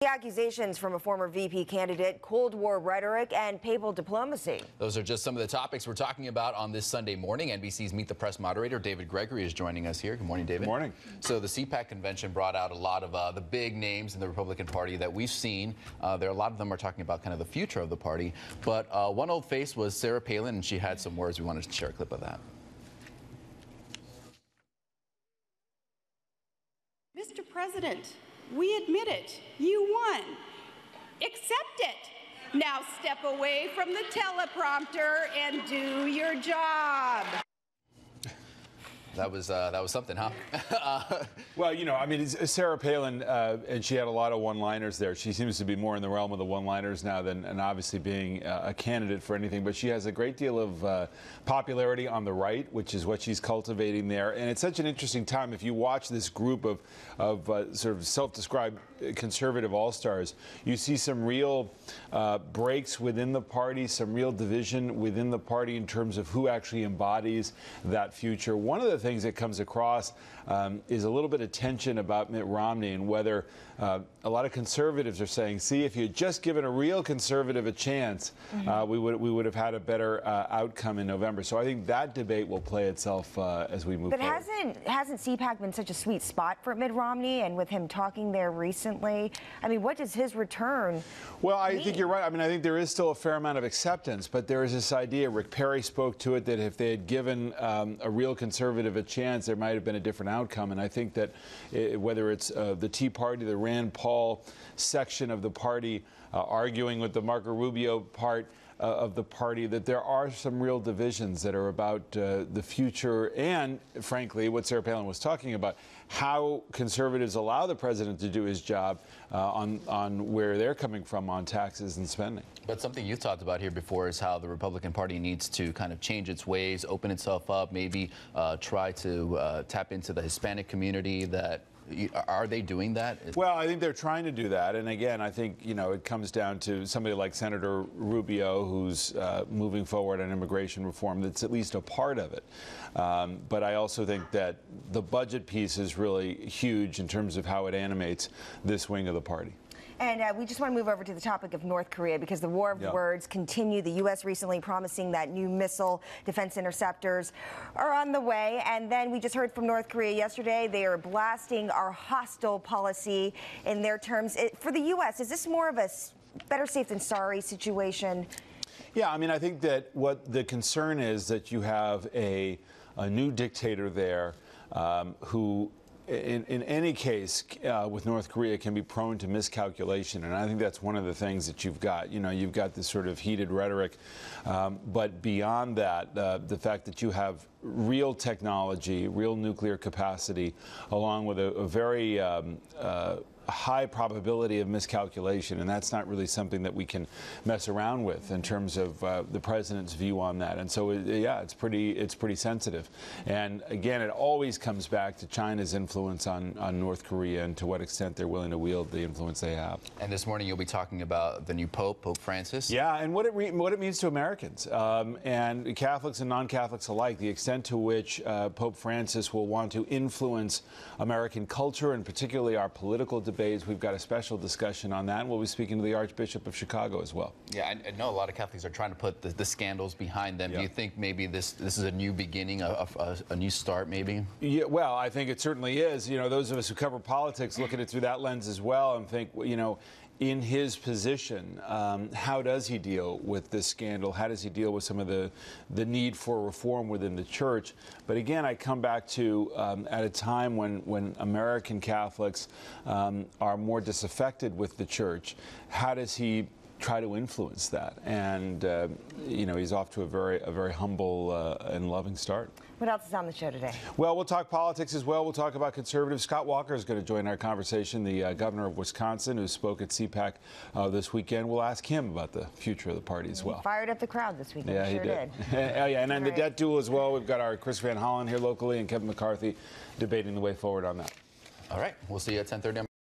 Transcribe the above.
The accusations from a former VP candidate, Cold War rhetoric, and papal diplomacy. Those are just some of the topics we're talking about on this Sunday morning. NBC's Meet the Press moderator, David Gregory, is joining us here. Good morning, David. Good morning. So the CPAC convention brought out a lot of the big names in the Republican Party that we've seen. A lot of them are talking about kind of the future of the party. But one old face was Sarah Palin, and she had some words. We wanted to share a clip of that. Mr. President, we admit it. You won. Accept it. Now step away from the teleprompter and do your job. That was something, huh? Well, you know, I mean, it's Sarah Palin, and she had a lot of one-liners there. She seems to be more in the realm of the one-liners now than obviously being a candidate for anything. But she has a great deal of popularity on the right, which is what she's cultivating there. And it's such an interesting time. If you watch this group of sort of self-described conservative all-stars, you see some real breaks within the party, some real division within the party in terms of who actually embodies that future. One of the things that comes across is a little bit of tension about Mitt Romney and whether a lot of conservatives are saying, see, if you had just given a real conservative a chance, we would have had a better outcome in November. So I think that debate will play itself as we move forward. But hasn't CPAC been such a sweet spot for Mitt Romney, and with him talking there recently? I mean, what does his return Well, I think you're right. I mean, I think there is still a fair amount of acceptance, but there is this idea, Rick Perry spoke to it, that if they had given a real conservative a chance, there might have been a different outcome. And I think that whether it's the Tea Party, the Rand Paul section of the party arguing with the Marco Rubio part of the party, that there are some real divisions that are about the future and, frankly, what Sarah Palin was talking about, how conservatives allow the president to do his job on where they're coming from on taxes and spending. But something you talked about here before is how the Republican Party needs to kind of change its ways, open itself up, maybe try to tap into the Hispanic community. Are they doing that? Well, I think they're trying to do that. And again, I think, you know, it comes down to somebody like Senator Rubio, who's moving forward on immigration reform. That's at least a part of it. But I also think that the budget piece is really huge in terms of how it animates this wing of the party. And we just want to move over to the topic of North Korea, because the war of words continue. The U.S. recently promising that new missile defense interceptors are on the way. And then we just heard from North Korea yesterday. They are blasting our hostile policy in their terms. For the U.S., is this more of a better safe than sorry situation? Yeah, I mean, I think that what the concern is that you have a new dictator there who, in any case, with North Korea, can be prone to miscalculation. And I think that's one of the things that you've got. You know, you've got this sort of heated rhetoric. But beyond that, the fact that you have real technology, real nuclear capacity, along with a very high probability of miscalculation, and that's not really something that we can mess around with in terms of the president's view on that. And so, yeah, it's pretty sensitive. And again, it always comes back to China's influence on North Korea and to what extent they're willing to wield the influence they have. And this morning you'll be talking about the new Pope, Pope Francis. Yeah, and what it means to Americans and Catholics and non-Catholics alike, the extent to which Pope Francis will want to influence American culture and particularly our political debates. We've got a special discussion on that, and we'll be speaking to the Archbishop of Chicago as well. Yeah, I know a lot of Catholics are trying to put the scandals behind them. Yeah. Do you think maybe this is a new beginning, a new start, maybe? Yeah, well, I think it certainly is. You know, those of us who cover politics look at it through that lens as well and think, you know, in his position, how does he deal with this scandal? How does he deal with some of the need for reform within the church? But again, I come back to at a time when American Catholics are more disaffected with the church, how does he try to influence that? And you know, he's off to a very humble and loving start. What else is on the show today? Well, we'll talk politics as well. We'll talk about conservatives. Scott Walker is going to join our conversation, the governor of Wisconsin, who spoke at CPAC this weekend. We'll ask him about the future of the party as well. He fired up the crowd this weekend. Yeah, he did. Oh, yeah, and then the debt duel as well. We've got our Chris Van Hollen here locally and Kevin McCarthy debating the way forward on that. All right, we'll see you at 10:30.